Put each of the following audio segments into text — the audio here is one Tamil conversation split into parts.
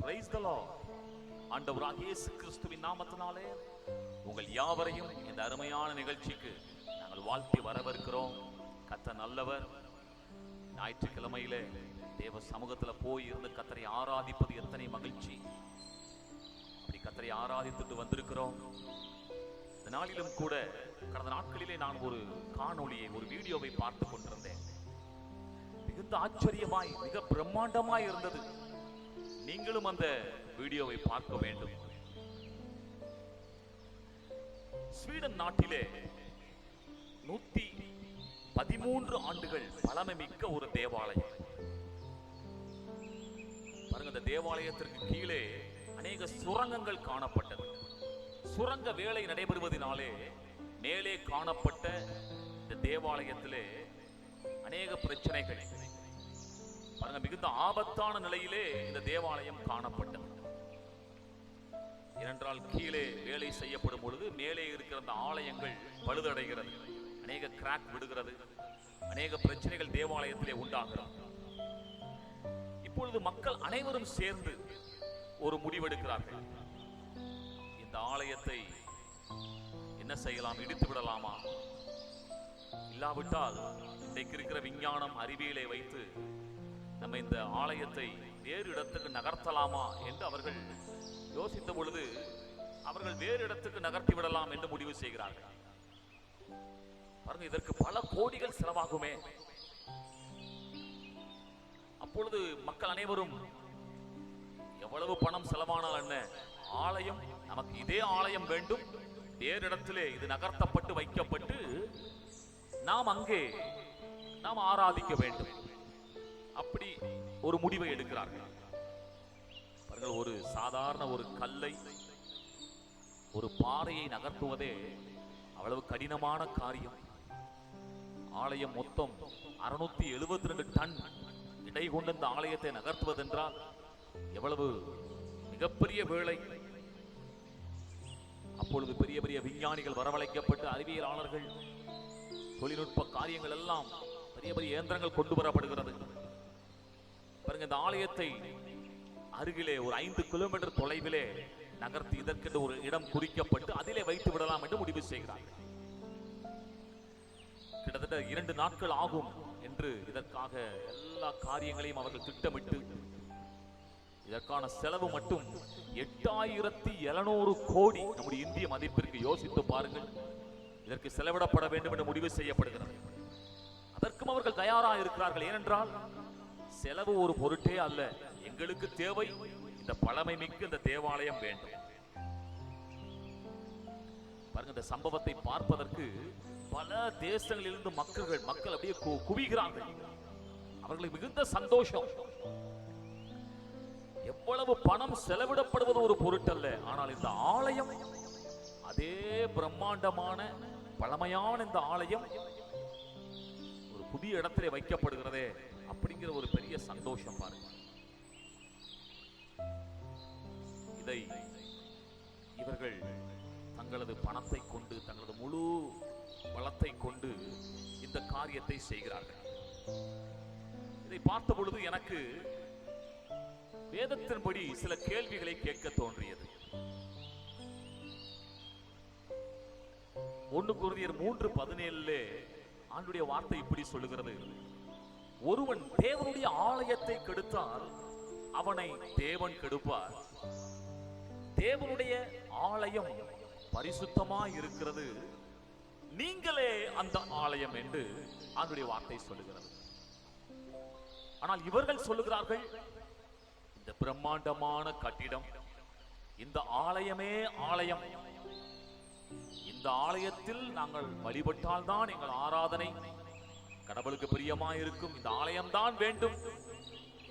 Praise the Lord. ஆண்டவராகிய இயேசு கிறிஸ்துவின் நாமத்தினாலே உங்கள் யாவரையும் இந்த அருமையான நிகழ்ச்சிக்கு நாங்கள் வாழ்த்தி வரவேற்கிறோம். கர்த்தர் நல்லவர். ஞாயிற்றுக்கிழமையிலே தேவ சமூகத்தில் போய் இருந்து கர்த்தரை ஆராதிப்பது எத்தனை மகிழ்ச்சி. அப்படி கர்த்தரை ஆராதித்துட்டு வந்திருக்கிறோம். இந்த நாளிலும் கூட கடந்த நாட்களிலே நான் ஒரு காணொளியை, ஒரு வீடியோவை பார்த்து கொண்டிருந்தேன். மிகுந்த ஆச்சரியமாய், மிக பிரம்மாண்டமாய் இருந்தது. நீங்களும் அந்த வீடியோவை பார்க்க வேண்டும். ஸ்வீடன் நாட்டிலே 113 ஆண்டுகள் பழமை மிக்க ஒரு தேவாலயம். பாருங்க, இந்த தேவாலயத்திற்கு கீழே அநேக சுரங்கங்கள் காணப்பட்டது. சுரங்க வேலை நடைபெறுவதனாலே மேலே காணப்பட்ட இந்த தேவாலயத்திலே அநேக பிரச்சனைகள், பாருங்க, மிகுந்த ஆபத்தான நிலையிலே இந்த தேவாலயம் காணப்பட்டது. ஏனென்றால் கீழே வேலை செய்யப்படும் பொழுது மேலே இருக்கிற அந்த ஆலயங்கள் பழுதடைகிறது, அநேக கிராக் விடுகிறது, அநேக பிரச்சனைகள் தேவாலயத்திலே உண்டாகிறது. இப்பொழுது மக்கள் அனைவரும் சேர்ந்து ஒரு முடிவெடுக்கிறார்கள். இந்த ஆலயத்தை என்ன செய்யலாம்? இடித்து விடலாமா? இல்லாவிட்டால் இன்றைக்கு இருக்கிற விஞ்ஞானம், அறிவியலை வைத்து நம்ம இந்த ஆலயத்தை வேறு இடத்துக்கு நகர்த்தலாமா என்று அவர்கள் யோசித்த பொழுது அவர்கள் வேறு இடத்துக்கு நகர்த்தி விடலாம் என்று முடிவு செய்கிறார்கள். பாருங்க, இதற்கு பல கோடிகள் செலவாகுமே. அப்பொழுது மக்கள் அனைவரும் எவ்வளவு பணம் செலவானால் என்ன, ஆலயம் நமக்கு இதே ஆலயம் வேண்டும், வேறு இடத்திலே இது நகர்த்தப்பட்டு வைக்கப்பட்டு நாம் அங்கே நாம் ஆராதிக்க வேண்டும், அப்படி ஒரு முடிவை எடுக்கிறார்கள். பாருங்கள், ஒரு சாதாரண ஒரு கல்லை, ஒரு பாறையை நகர்த்துவதே அவ்வளவு கடினமான காரியம். ஆலயம் மொத்தம் 672 டன் இடை கொண்ட இந்த ஆலயத்தை நகர்த்துவதென்றால் எவ்வளவு மிகப்பெரிய வேலை. அப்பொழுது பெரிய பெரிய விஞ்ஞானிகள் வரவழைக்கப்பட்டு, அறிவியலாளர்கள், தொழில்நுட்ப காரியங்கள் எல்லாம், பெரிய பெரிய இயந்திரங்கள் கொண்டு வரப்படுகிறது. பாருங்க, இந்த ஆலயத்தை அருகிலே ஒரு 5 கிலோமீட்டர் தொலைவிலே நகர்த்தி இதற்கென்று ஒரு இடம் குறிக்கப்பட்டு அதிலே வைத்து விடலாம் என்று முடிவு செய்கிறார்கள். கிட்டத்தட்ட 2 நாட்கள் ஆகும் என்று இதற்காக எல்லா காரியங்களையும் அவர்கள் திட்டமிட்டு, இதற்கான செலவு மட்டும் 8700 கோடி நம்முடைய இந்திய மதிப்பிற்கு யோசித்து பாருங்கள். இதற்கு செலவிடப்பட வேண்டும் என்று முடிவு செய்யப்படுகிறது. அதற்கும் அவர்கள் தயாராக இருக்கிறார்கள். ஏனென்றால் செலவு ஒரு பொருட்டே அல்ல, எங்களுக்கு தேவை இந்த பழமை மிக்க இந்த தேவாலயம் வேண்டும். பாருங்க, இந்த சம்பவத்தை பார்ப்பதற்கு பல தேசங்களிலிருந்து மக்கள் அப்படியே குவிகிறார்கள். அவர்களுக்கு மிகுந்த சந்தோஷம். எவ்வளவு பணம் செலவிடப்படுவது ஒரு பொருட்டல்ல, ஆனால் இந்த ஆலயம், அதே பிரம்மாண்டமான பழமையான இந்த ஆலயம் ஒரு புதிய இடத்திலே வைக்கப்படுகிறதே, அப்படிங்கிற ஒரு பெரிய சந்தோஷம். பாருங்க, இதை இவர்கள் தங்களது பணத்தை கொண்டு, தங்களது முழு பலத்தை கொண்டு இந்த காரியத்தை செய்கிறார்கள். இதை பார்த்த பொழுது எனக்கு வேதத்தின்படி சில கேள்விகளை கேட்க தோன்றியது. 1 கொரிந்தியர் 3:17 ஆண்டுடைய வார்த்தை இப்படி சொல்லுகிறது: ஒருவன் தேவனுடைய ஆலயத்தை கெடுத்தால் அவனை தேவன் கெடுப்பார். தேவனுடைய ஆலயம் பரிசுத்தமாய் இருக்கிறது, நீங்களே அந்த ஆலயம் என்று ஆண்டுடைய வார்த்தை சொல்லுகிறது. ஆனால் இவர்கள் சொல்லுகிறார்கள், இந்த பிரம்மாண்டமான கட்டிடம், இந்த ஆலயமே ஆலயம், இந்த ஆலயத்தில் நாங்கள் வழிபட்டால் தான் எங்கள் ஆராதனை கடவுளுக்கு பிரியமாய் இருக்கும், இந்த ஆலயம்தான் வேண்டும்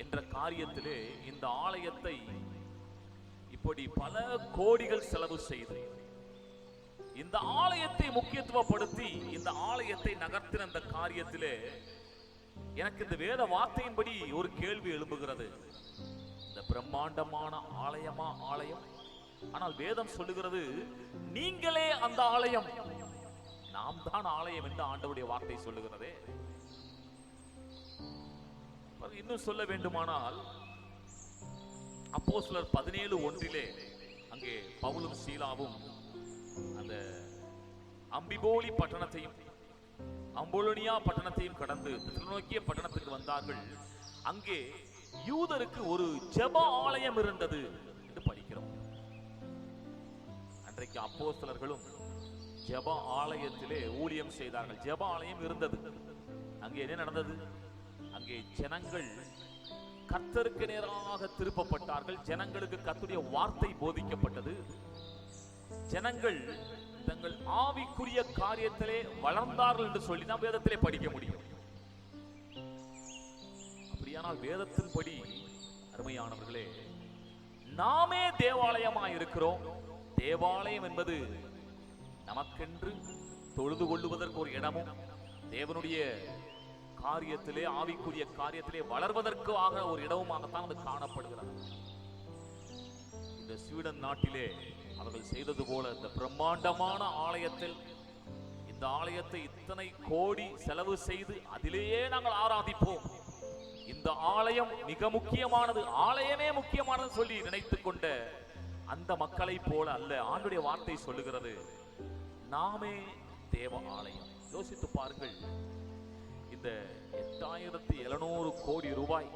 என்ற காரியத்திலே இந்த ஆலயத்தை இப்படி பல கோடிகள் செலவு செய்து இந்த ஆலயத்தை முக்கியத்துவப்படுத்தி இந்த ஆலயத்தை நகர்த்தின அந்த காரியத்திலே எனக்கு இந்த வேத வார்த்தையின்படி ஒரு கேள்வி எழும்புகிறது. இந்த பிரம்மாண்டமான ஆலயமா ஆலயம்? ஆனால் வேதம் சொல்லுகிறது, நீங்களே அந்த ஆலயம், நாம் தான் ஆலயம் என்று ஆண்டவருடைய வார்த்தை சொல்லுகிறதே. இன்னும் சொல்ல வேண்டுமானால் அப்போஸ்தலர் 17:1 அங்கே பவுலும் சீலாவும் அந்த அம்பிபோலி பட்டணத்தையும் அம்போலோனியா பட்டணத்தையும் கடந்து தெசலோனிக்கே பட்டணத்துக்கு வந்தார்கள். அங்கே யூதருக்கு ஒரு ஜெப ஆலயம் இருந்தது என்று படிக்கிறோம். அன்றைக்கு அப்போஸ்தலர்களும் ஜெப ஆலயத்திலே ஊழியம் செய்தார்கள். ஜெப ஆலயம் இருந்தது. அங்கே என்ன நடந்தது? அங்கே ஜனங்கள் கர்த்தருக்கு நேராக திருப்பப்பட்டார்கள். ஜனங்களுக்கு கர்த்தருடைய வார்த்தை போதிக்கப்பட்டது. ஜனங்கள் தங்கள் ஆவிக்குரிய காரியத்திலே வளர்ந்தார்கள் என்று சொல்லி நாம் வேதத்திலே படிக்க முடியும். அப்படியானால் வேதத்தின்படி அருமையானவர்களே, நாமே தேவாலயமாய் இருக்கிறோம். தேவாலயம் என்பது நமக்கென்று தொழுது கொள்ளுவதற்கு ஒரு இடமும், தேவனுடைய காரியத்திலே ஆவிக்குரிய காரியத்திலே வளர்வதற்காக ஒரு இடமுமாகத்தான் அது காணப்படுகிறது. இந்த ஸ்வீடன் நாட்டிலே அவர்கள் செய்தது போல இந்த பிரம்மாண்டமான ஆலயத்தில், இந்த ஆலயத்தை இத்தனை கோடி செலவு செய்து அதிலேயே நாங்கள் ஆராதிப்போம், இந்த ஆலயம் மிக முக்கியமானது, ஆலயமே முக்கியமானது சொல்லி நினைத்துக் கொண்ட அந்த மக்களை போல அல்ல. ஆண்டுடைய வார்த்தை சொல்லுகிறது, நாமே தேவ ஆலயம். யோசித்து பாருங்கள், இந்த 8700 கோடி ரூபாய்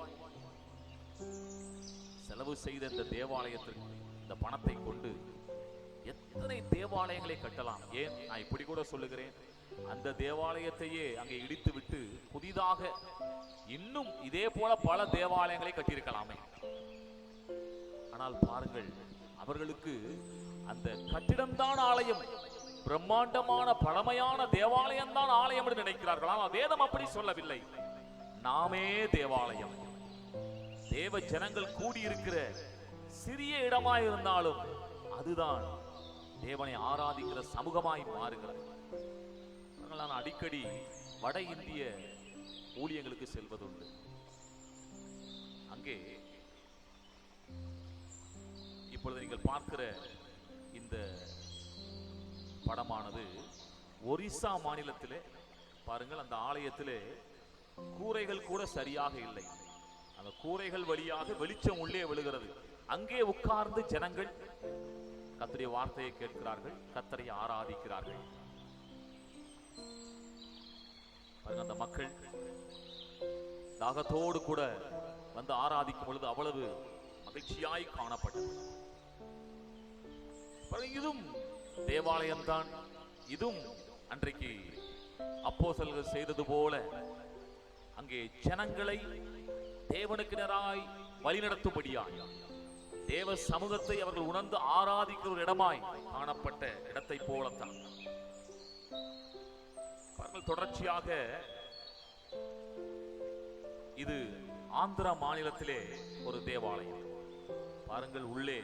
செலவு செய்த இந்த தேவாலயத்திற்கு இந்த பணத்தை கொண்டு எத்தனை தேவாலயங்களை கட்டலாம். ஏன் நான் இப்படி கூட சொல்லுகிறேன், அந்த தேவாலயத்தையே அங்கே இடித்து விட்டு புதிதாக இன்னும் இதே போல பல தேவாலயங்களை கட்டியிருக்கலாமே. ஆனால் பாருங்கள், அவர்களுக்கு அந்த கட்டிடம்தான் ஆலயம், பிரம்மாண்டமான பழமையான தேவாலயம் தான் ஆலயம் என்று நினைக்கிறார்கள். ஆனால் வேதம் அப்படி சொல்லவில்லை. நாமே தேவாலயம். தேவ ஜனங்கள் கூடியிருக்கிற சிறிய இடமாய் இருந்தாலும் அதுதான் தேவனை ஆராதிக்கிற சமூகமாய் மாறுகிறது. நான் அடிக்கடி வட இந்திய ஊழியங்களுக்கு செல்வதுண்டு. அங்கே இப்பொழுது நீங்கள் பார்க்கிற இந்த படமானது ஒரிசா மாநிலத்திலே பாருங்கள், அந்த ஆலயத்திலே கூரைகள் கூட சரியாக இல்லை. அந்த கூரைகள் வழியாக வெளிச்சம் உள்ளே விழுகிறது. அங்கே உட்கார்ந்து ஜனங்கள் கர்த்தருடைய வார்த்தையை கேட்கிறார்கள், கர்த்தரை ஆராதிக்கிறார்கள். அந்த மக்கள் தாகத்தோடு கூட வந்து ஆராதிக்கும் பொழுது அவ்வளவு மகிழ்ச்சியாய் காணப்பட்டது. இதுவும் தேவாலயம்தான். இதுவும் அன்றைக்கு அப்போஸ்தலர்கள் செய்தது போல அங்கே ஜனங்களை தேவனுக்கு நேராய் வழிநடத்தும்படியாய் தேவ சமூகத்தை அவர்கள் உணர்ந்து ஆராதிக்கிற ஒரு இடமாய் காணப்பட்ட இடத்தை போலத்தான் தொடர்ச்சியாக இது ஆந்திரா மாநிலத்திலே ஒரு தேவாலயம். பாருங்கள், உள்ளே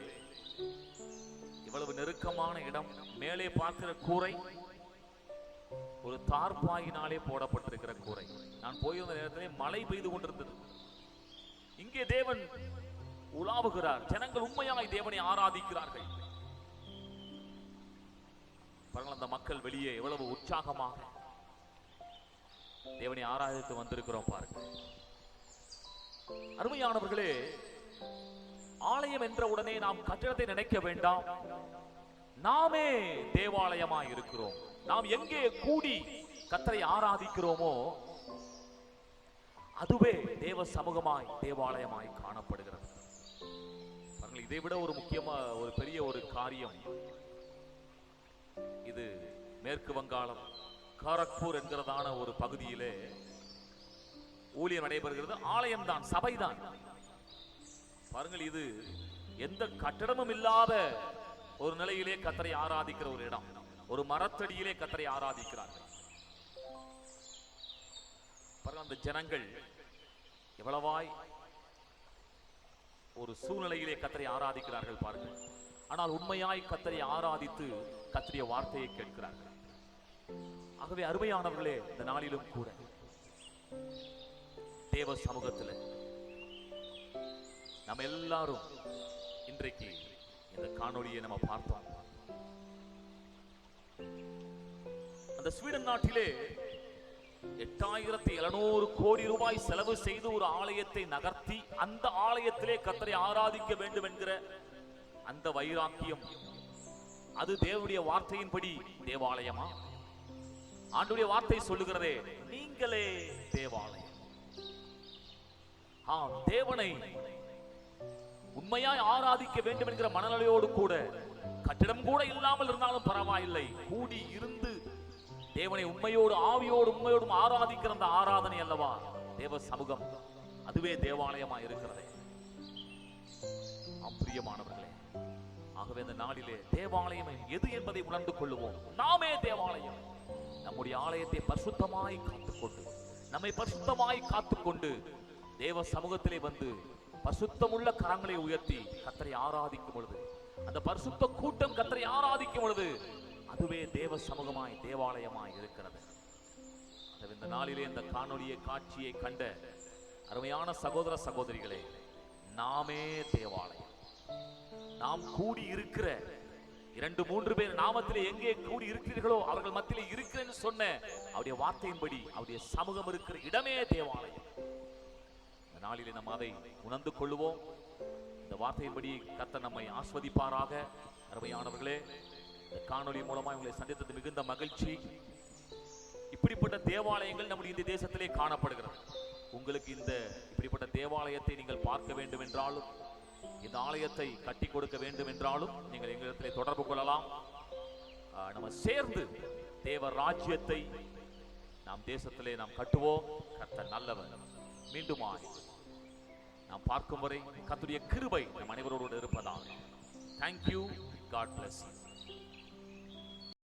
இவ்வளவு நெருக்கமான இடம். மேலே பார்க்கிற கூரை ஒரு தார்பாயினாலே போடப்பட்டிருக்கிற கூரை. நான் போயிருந்த நேரத்திலே மழை பெய்து கொண்டிருந்தது. இங்கே தேவன் உலாவுகிறார். ஜனங்கள் உண்மையாய் தேவனை ஆராதிக்கிறார்கள். பாருங்கள், அந்த மக்கள் வெளியே எவ்வளவு உற்சாகமாக தேவனை ஆராதித்து வந்திருக்கிறோம். பாருங்கள் அருமையானவர்களே, ஆலயம் என்ற உடனே நாம் கட்டடத்தை நினைக்க வேண்டாம். நாமே தேவாலயமாய் இருக்கிறோம். நாம் எங்கே கூடி கர்த்தரை ஆராதிக்கிறோமோ அதுவே தேவ சமூகமாய் தேவாலயமாய் காணப்படுகிறது. இதை விட ஒரு முக்கியமா ஒரு பெரிய ஒரு காரியம், இது மேற்கு வங்காளம் காரக்பூர் என்கிறதான ஒரு பகுதியிலே ஊழியம் நடைபெறுகிறது. ஆலயம்தான், சபைதான். பாருங்கள், இது எந்த கட்டடமும் இல்லாத ஒரு நிலையிலே கர்த்தரை ஆராதிக்கிற ஒரு இடம். ஒரு மரத்தடியிலே கர்த்தரை ஆராதிக்கிறார்கள். பாருங்கள், அந்த ஜனங்கள் எவ்வளவாய் ஒரு சூழ்நிலையிலே கர்த்தரை ஆராதிக்கிறார்கள் பாருங்கள். ஆனால் உண்மையாய் கர்த்தரை ஆராதித்து கர்த்தருடைய வார்த்தையை கேட்கிறார்கள். ஆகவே அருமையானவர்களே, இந்த நாளிலும் கூட தேவ சமூகத்தில் நம்ம எல்லாரும் இன்றைக்கு இந்த காணொளியை நம்ம பார்த்தோம். அந்த ஸ்வீடன் நாட்டிலே 8700 கோடி ரூபாய் செலவு செய்து ஒரு ஆலயத்தை நகர்த்தி அந்த ஆலயத்திலே கர்த்தரை ஆராதிக்க வேண்டும் என்கிற அந்த வைராக்கியம், அது தேவனுடைய வார்த்தையின்படி தேவாலயமா? ஆண்டவருடைய வார்த்தை சொல்லுகிறதே, நீங்களே தேவாலயம். தேவனை உண்மையாய் ஆராதிக்க வேண்டும் என்கிற மனநிலையோடு கூட, கட்டிடம் கூட இல்லாமல் இருந்தாலும் பரவாயில்லை, கூடி இருந்து தேவனை உண்மையோடு ஆவியோடும் ஆராதிக்கிற அந்த ஆராதனை அல்லவா தேவ சமூகம். அதுவே தேவாலயமா இருக்கிறது. பிரியமானவர்களே, ஆகவே இந்த நாளிலே தேவாலயம் எது என்பதை உணர்ந்து கொள்ளுவோம். நாமே தேவாலயம். நம்முடைய ஆலயத்தை பரிசுத்தமாய் காத்துக்கொண்டு, நம்மை பரிசுத்தமாய் காத்துக்கொண்டு தேவ சமூகத்திலே வந்து பரிசுத்தமுள்ள கரங்களை உயர்த்தி கர்த்தரை ஆராதிக்கும் பொழுது, அந்த பரிசுத்த கூட்டம் கர்த்தரை ஆராதிக்கும் பொழுது, அதுவே தேவ சமூகமாய் தேவாலயமாய் இருக்கிறது. இந்த நாளிலே இந்த காணொளியை காட்சியை கண்ட அருமையான சகோதர சகோதரிகளே, நாமே தேவாலயம். நாம் கூடி இருக்கிற 2-3 பேர் நாமத்திலே எங்கே கூடி இருக்கிறீர்களோ அவர்கள் மத்தியிலே இருக்கிறேன்னு சொன்ன அவருடைய வார்த்தையின்படி அவருடைய சமூகம் இருக்கிற இடமே தேவாலயம். இந்த நாளிலே நாம் அதை உணர்ந்து கொள்ளுவோம். இந்த வார்த்தையின்படி கர்த்தர் நம்மை ஆஸ்வதிப்பாராக. அருமையானவர்களே, இந்த காணொளி மூலமாக உங்களை சந்தித்தது மிகுந்த மகிழ்ச்சி. இப்படிப்பட்ட தேவாலயங்கள் நம்முடைய இந்த தேசத்திலே காணப்படுகிறது. உங்களுக்கு இந்த இப்படிப்பட்ட தேவாலயத்தை நீங்கள் பார்க்க வேண்டும் என்றாலும், இந்த ஆலயத்தை கட்டி கொடுக்க வேண்டும் என்றாலும் நீங்கள் எங்களிடத்திலே தொடர்பு கொள்ளலாம். நம்ம சேர்ந்து தேவ ராஜ்யத்தை நாம் தேசத்திலே நாம் கட்டுவோம். கர்த்தர் நல்லவர். மீண்டுமாய் நாம் பார்க்கும் வரை கர்த்தருடைய கிருபை நம் அனைவரோடு இருப்பதாக. Thank you. God bless you.